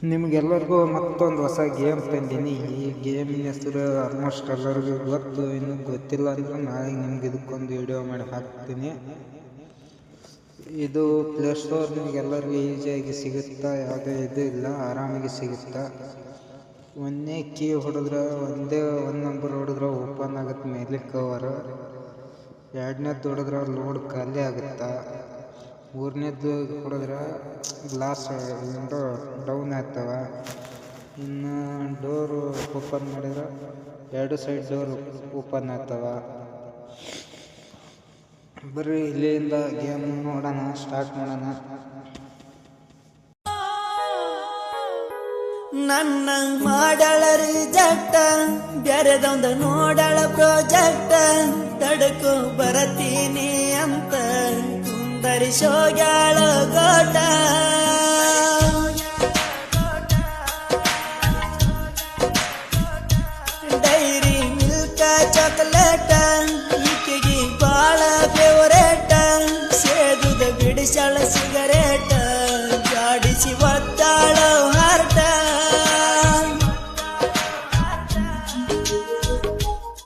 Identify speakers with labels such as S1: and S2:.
S1: ನಿಮಗೆಲ್ಲರಿಗೂ ಮತ್ತೊಂದು ಹೊಸ ಗೇಮ್ ತಂದೀನಿ. ಈ ಗೇಮಿನ ಹೆಸರು ಆಲ್ಮೋಸ್ಟ್ ಎಲ್ಲರಿಗೂ ಗೊತ್ತು, ಇನ್ನೂ ಗೊತ್ತಿಲ್ಲ ಅಂದ್ರೆ ನಾಳೆ ನಿಮ್ಗೆ ಇದಕ್ಕೊಂದು ವಿಡಿಯೋ ಮಾಡಿ ಹಾಕ್ತೀನಿ. ಇದು ಪ್ಲೇಸ್ಟೋರ್ ನಿಮಗೆಲ್ಲರಿಗೂ ಈಸಿಯಾಗಿ ಸಿಗುತ್ತಾ, ಯಾವುದೇ ಇದು ಇಲ್ಲ, ಆರಾಮಾಗಿ ಸಿಗುತ್ತಾ. ಒಂದೇ ಕೀ ಹೊಡೆದ್ರೆ ಒಂದು ನಂಬರ್ ಹೊಡೆದ್ರೆ ಓಪನ್ ಆಗುತ್ತೆ ಮೇಲೆ ಕವರ್. ಎರಡನೇದು ಹೊಡೆದ್ರೆ ಲೋಡ್ ಖಾಲಿ ಆಗುತ್ತಾ. ಮೂರನೇದು ಹೊಡೆದ್ರೆ ಗ್ಲಾಸ್ ವಿಂಡೋ ಡೌನ್ ಆಗ್ತವ. ಇನ್ನು ಡೋರು ಓಪನ್ ಮಾಡಿದ್ರೆ ಎರಡು ಸೈಡ್ ಡೋರ್ ಓಪನ್ ಆಗ್ತವ. ಬರ್ರಿ ಇಲ್ಲಿಂದ ಗೇಮ್ ನೋಡೋಣ, ಸ್ಟಾರ್ಟ್ ಮಾಡೋಣ.
S2: ನನ್ನ ಮಾಡಳ ರಿಜೆಕ್ಟ ಬ್ಯಾರೆದೊಂದು ನೋಡಳ ಪ್ರಾಜೆಕ್ಟ ತಡಕು ಬರತೀನಿ ಅಂತ ಕುಂದರಿಸೋಗ್ಯಾಳ ಗೋಟ.